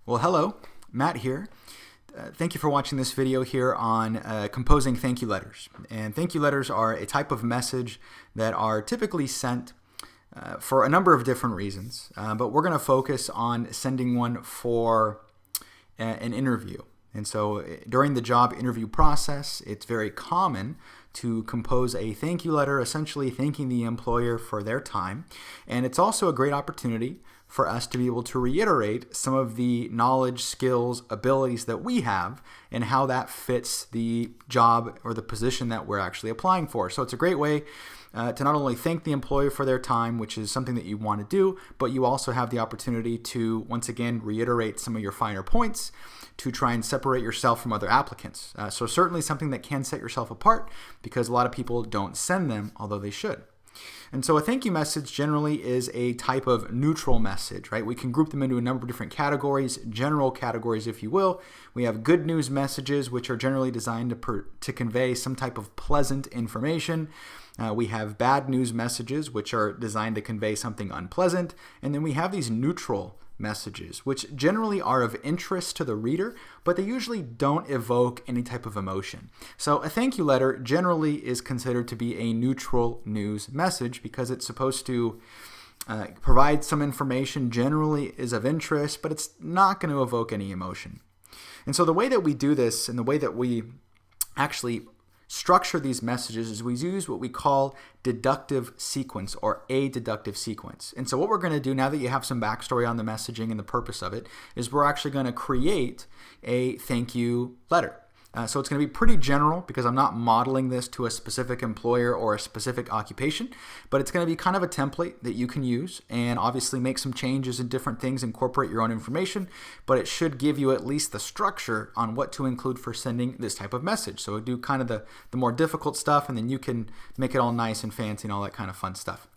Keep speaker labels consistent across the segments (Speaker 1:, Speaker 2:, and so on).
Speaker 1: Well, hello, Matt here. Thank you for watching this video here on composing thank you letters. And thank you letters are a type of message that are typically sent for a number of different reasons, but we're going to focus on sending one for an interview. And so during the job interview process, it's very common to compose a thank you letter, essentially thanking the employer for their time. And it's also a great opportunity for us to be able to reiterate some of the knowledge, skills, abilities that we have and how that fits the job or the position that we're actually applying for. So it's a great way to not only thank the employer for their time, which is something that you want to do, but you also have the opportunity to, once again, reiterate some of your finer points to try and separate yourself from other applicants. So certainly something that can set yourself apart because a lot of people don't send them, although they should. And so a thank you message generally is a type of neutral message, right? We can group them into a number of different categories, general categories, if you will. We have good news messages, which are generally designed to convey some type of pleasant information. We have bad news messages, which are designed to convey something unpleasant. And then we have these neutral messages, which generally are of interest to the reader, but they usually don't evoke any type of emotion. So a thank you letter generally is considered to be a neutral news message because it's supposed to provide some information, generally is of interest, but it's not going to evoke any emotion. And so the way that we do this and the way that we actually structure these messages is we use what we call deductive sequence or a deductive sequence. And so what we're going to do now that you have some backstory on the messaging and the purpose of it is we're actually going to create a thank you letter. So it's going to be pretty general because I'm not modeling this to a specific employer or a specific occupation, but it's going to be kind of a template that you can use and obviously make some changes in different things, incorporate your own information, but it should give you at least the structure on what to include for sending this type of message. So do kind of the more difficult stuff and then you can make it all nice and fancy and all that kind of fun stuff.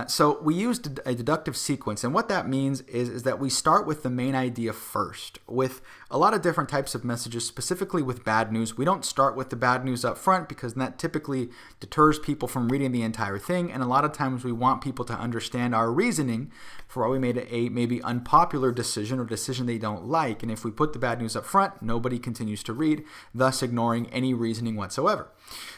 Speaker 1: So we used a deductive sequence, and what that means is that we start with the main idea first. With a lot of different types of messages, specifically with bad news, we don't start with the bad news up front because that typically deters people from reading the entire thing, and a lot of times we want people to understand our reasoning for why we made a maybe unpopular decision or decision they don't like, and if we put the bad news up front, nobody continues to read, thus ignoring any reasoning whatsoever.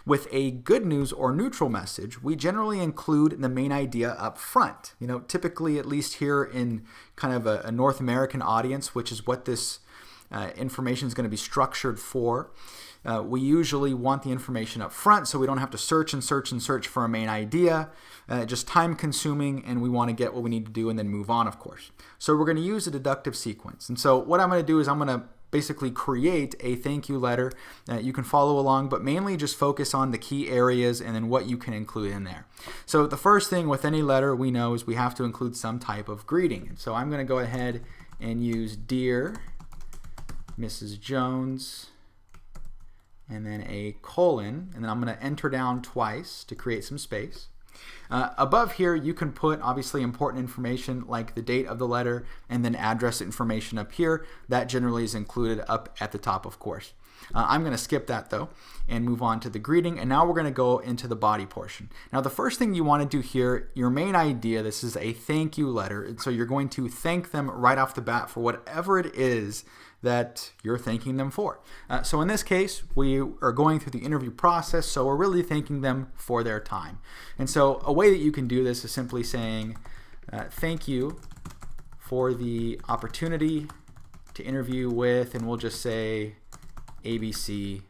Speaker 1: With a good news or neutral message, we generally include the main idea up front. You know, typically, at least here in kind of a North American audience, which is what this information is going to be structured for, we usually want the information up front so we don't have to search and search and search for a main idea, just time consuming, and we want to get what we need to do and then move on, of course. So we're going to use a deductive sequence. And so what I'm going to do is I'm going to basically create a thank you letter that you can follow along, but mainly just focus on the key areas and then what you can include in there. So the first thing with any letter we know is we have to include some type of greeting. And so I'm going to go ahead and use Dear Mrs. Jones and then a colon, and then I'm going to enter down twice to create some space. Above here, you can put obviously important information like the date of the letter and then address information up here. That generally is included up at the top, of course. I'm going to skip that though and move on to the greeting, and now we're going to go into the body portion. Now the first thing you want to do here, your main idea, this is a thank you letter, and so you're going to thank them right off the bat for whatever it is that you're thanking them for. So in this case, we are going through the interview process, so we're really thanking them for their time. And so a way that you can do this is simply saying, thank you for the opportunity to interview with, and we'll just say ABC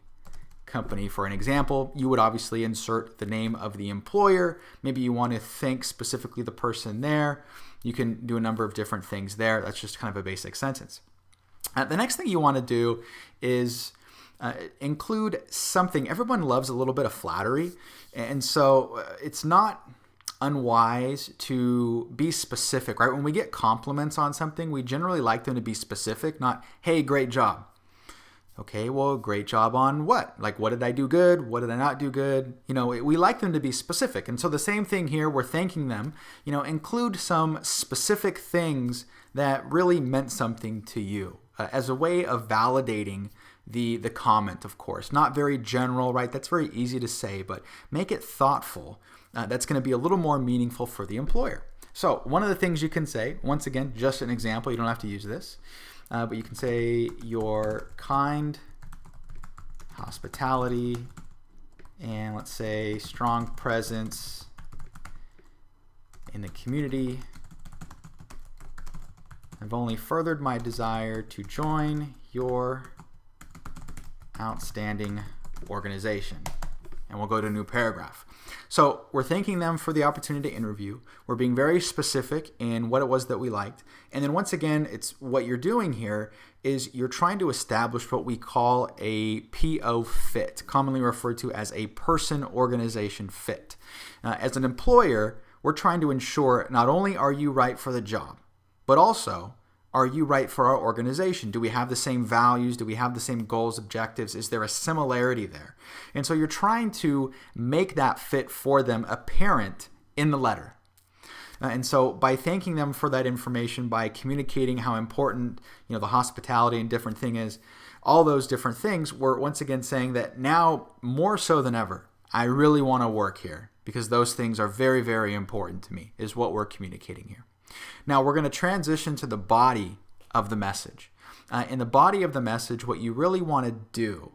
Speaker 1: company for an example. You would obviously insert the name of the employer. Maybe you want to thank specifically the person there. You can do a number of different things there. That's just kind of a basic sentence. The next thing you want to do is include something. Everyone loves a little bit of flattery, and so it's not unwise to be specific, right? When we get compliments on something, we generally like them to be specific, not, hey, great job. Okay, well, great job on what? Like, what did I do good? What did I not do good? You know, we like them to be specific. And so the same thing here, we're thanking them, you know, include some specific things that really meant something to you as a way of validating the comment, of course. Not very general, right? That's very easy to say, but make it thoughtful. That's going to be a little more meaningful for the employer. So one of the things you can say, once again, just an example, you don't have to use this, but you can say your kind hospitality, and let's say strong presence in the community have only furthered my desire to join your outstanding organization. And we'll go to a new paragraph. So we're thanking them for the opportunity to interview. We're being very specific in what it was that we liked. And then once again, it's what you're doing here is you're trying to establish what we call a PO fit, commonly referred to as a person-organization fit. As an employer, we're trying to ensure not only are you right for the job, but also, are you right for our organization? Do we have the same values? Do we have the same goals, objectives? Is there a similarity there? And so you're trying to make that fit for them apparent in the letter. And so by thanking them for that information, by communicating how important the hospitality and different thing is, all those different things, we're once again saying that now more so than ever, I really want to work here because those things are very, very important to me, is what we're communicating here. Now we're going to transition to the body of the message. In the body of the message, what you really want to do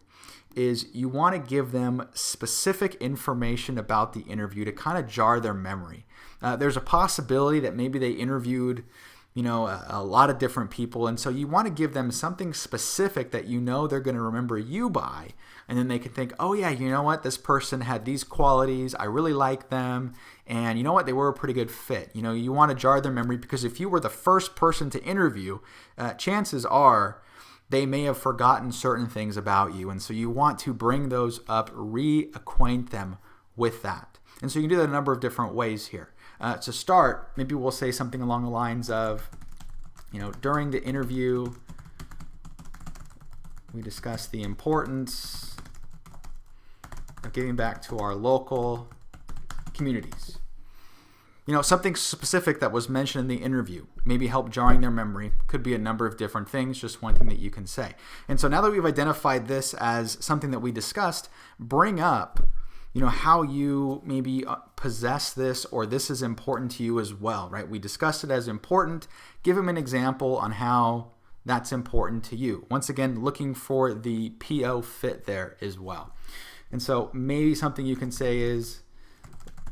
Speaker 1: is you want to give them specific information about the interview to kind of jar their memory. There's a possibility that maybe they interviewed a lot of different people, and so you want to give them something specific that they're going to remember you by, and then they can think, oh yeah, you know what, this person had these qualities, I really like them, and you know what, they were a pretty good fit. You want to jar their memory because if you were the first person to interview, chances are they may have forgotten certain things about you, and so you want to bring those up, reacquaint them with that. And so you can do that a number of different ways here. To start, maybe we'll say something along the lines of, during the interview, we discussed the importance of giving back to our local communities. Something specific that was mentioned in the interview, maybe help jarring their memory, could be a number of different things, just one thing that you can say. And so now that we've identified this as something that we discussed, bring up how you maybe possess this, or this is important to you as well, right? We discussed it as important. Give them an example on how that's important to you. Once again, looking for the PO fit there as well. And so maybe something you can say is,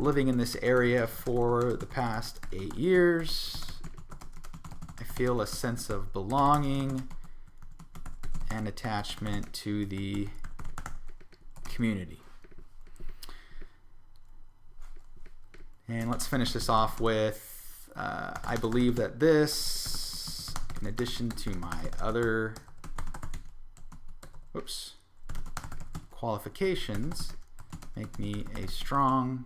Speaker 1: living in this area for the past 8 years, I feel a sense of belonging and attachment to the community. And let's finish this off with, I believe that this, in addition to my other qualifications, make me a strong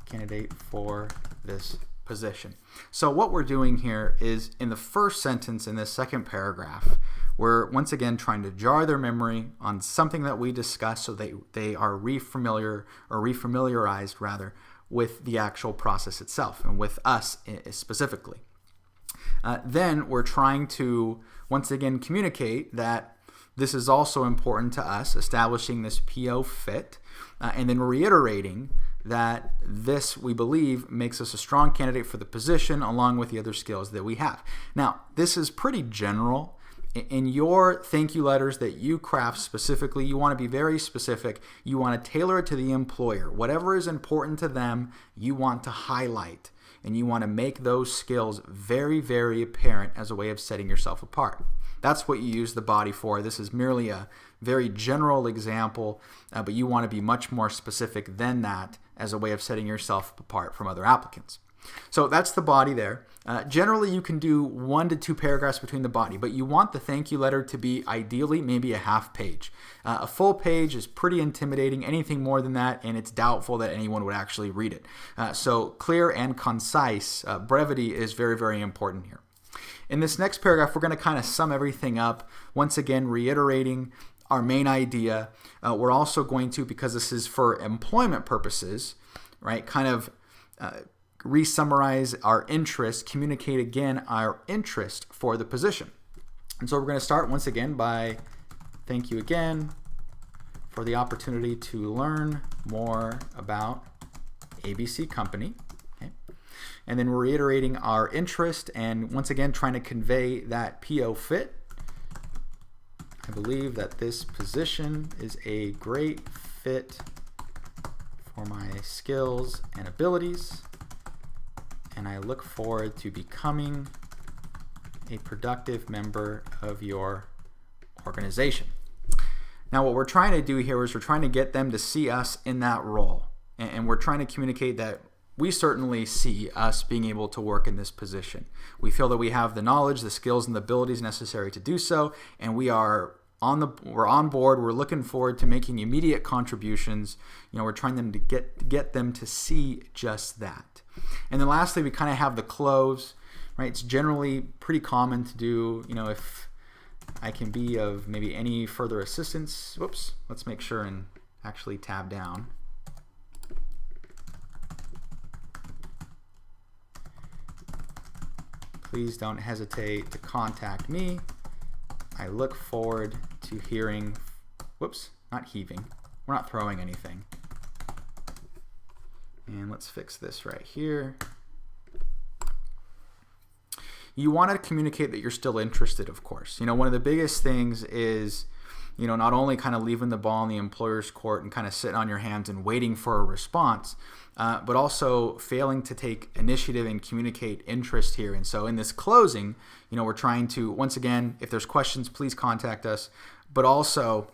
Speaker 1: candidate for this position. So what we're doing here is, in the first sentence in this second paragraph, we're once again trying to jar their memory on something that we discussed so they are refamiliarized with the actual process itself and with us specifically. Then we're trying to once again communicate that this is also important to us, establishing this PO fit, and then reiterating that this, we believe, makes us a strong candidate for the position along with the other skills that we have. Now, this is pretty general. In your thank you letters that you craft specifically, you want to be very specific. You want to tailor it to the employer. Whatever is important to them, you want to highlight, and you want to make those skills very, very apparent as a way of setting yourself apart. That's what you use the body for. This is merely a very general example, but you want to be much more specific than that as a way of setting yourself apart from other applicants. So that's the body there. Generally, you can do 1 to 2 paragraphs between the body, but you want the thank you letter to be ideally maybe a half page. A full page is pretty intimidating. Anything more than that, and it's doubtful that anyone would actually read it. So clear and concise, brevity is very, very important here. In this next paragraph, we're going to kind of sum everything up, once again reiterating our main idea. We're also going to, because this is for employment purposes, right, kind of re-summarize our interest, communicate again our interest for the position. And so we're going to start once again by thank you again for the opportunity to learn more about ABC Company. Okay. and then we're reiterating our interest and once again trying to convey that PO fit. I believe that this position is a great fit for my skills and abilities, and I look forward to becoming a productive member of your organization. Now what we're trying to do here is we're trying to get them to see us in that role, and we're trying to communicate that we certainly see us being able to work in this position. We feel that we have the knowledge, the skills, and the abilities necessary to do so, and we're on board. We're looking forward to making immediate contributions. We're trying them to get them to see just that. And then lastly, we kind of have the close, right? It's generally pretty common to do, if I can be of maybe any further assistance. Whoops, let's make sure and actually tab down. Please don't hesitate to contact me. I look forward to hearing, whoops, not heaving. We're not throwing anything. And let's fix this right here. You want to communicate that you're still interested, of course. One of the biggest things is, not only kind of leaving the ball in the employer's court and kind of sitting on your hands and waiting for a response, but also failing to take initiative and communicate interest here. And so in this closing, we're trying to, once again, if there's questions, please contact us. But also,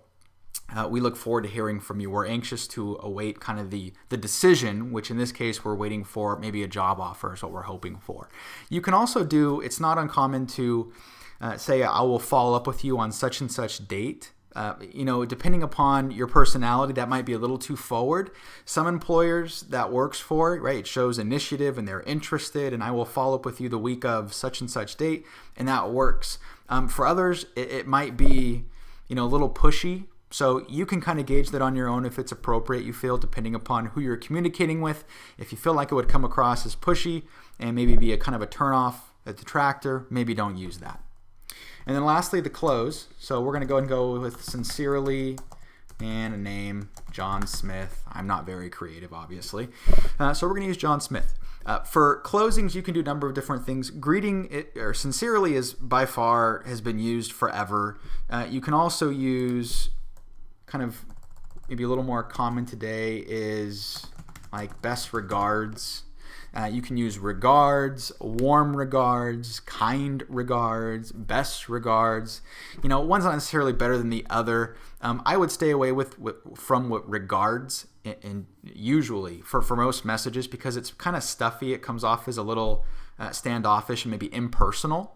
Speaker 1: we look forward to hearing from you. We're anxious to await kind of the decision, which in this case, we're waiting for maybe a job offer is what we're hoping for. You can also do, it's not uncommon to say, I will follow up with you on such and such date. Depending upon your personality, that might be a little too forward. Some employers that works for, right, it shows initiative and they're interested, and I will follow up with you the week of such and such date, and that works. For others, it might be, a little pushy. So you can kind of gauge that on your own if it's appropriate, you feel, depending upon who you're communicating with. If you feel like it would come across as pushy and maybe be a kind of a turnoff, a detractor, maybe don't use that. And then lastly, the close. So we're going to go and go with sincerely and a name, John Smith. I'm not very creative, obviously. So we're going to use John Smith. For closings, you can do a number of different things. Greeting or sincerely is by far has been used forever. You can also use kind of maybe a little more common today is like best regards. You can use regards, warm regards, kind regards, best regards. One's not necessarily better than the other. I would stay away from regards and usually for most messages because it's kind of stuffy. It comes off as a little standoffish and maybe impersonal.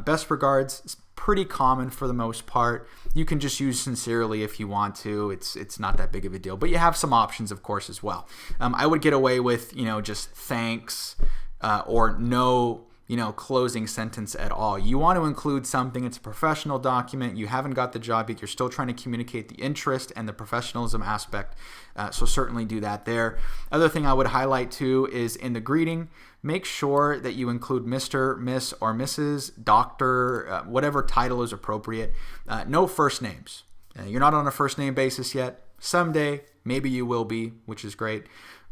Speaker 1: Best regards is pretty common for the most part. You can just use sincerely if you want to. It's not that big of a deal, but you have some options, of course, as well. I would get away with just thanks or no closing sentence at all. You want to include something. It's a professional document. You haven't got the job yet. You're still trying to communicate the interest and the professionalism aspect. So certainly do that there. Other thing I would highlight too is in the greeting, make sure that you include Mr., Miss, or Mrs., Doctor, whatever title is appropriate. No first names. You're not on a first name basis yet. Someday, maybe you will be, which is great.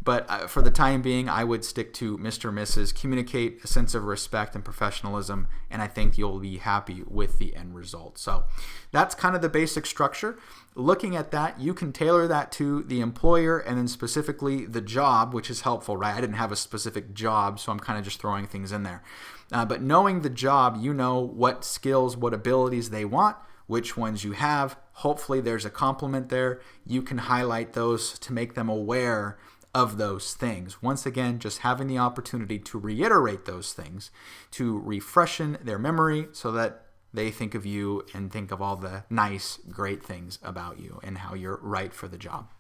Speaker 1: But for the time being, I would stick to Mr., Mrs., communicate a sense of respect and professionalism, and I think you'll be happy with the end result. So that's kind of the basic structure. Looking at that, you can tailor that to the employer and then specifically the job, which is helpful, right? I didn't have a specific job, so I'm kind of just throwing things in there. But knowing the job, you know what skills, what abilities they want, which ones you have. Hopefully there's a complement there. You can highlight those to make them aware of those things. Once again, just having the opportunity to reiterate those things, to refreshen their memory so that they think of you and think of all the nice, great things about you and how you're right for the job.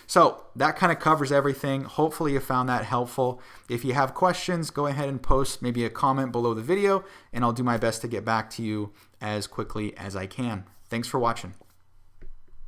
Speaker 1: So that kind of covers everything. Hopefully you found that helpful. If you have questions, go ahead and post maybe a comment below the video, and I'll do my best to get back to you as quickly as I can. Thanks for watching.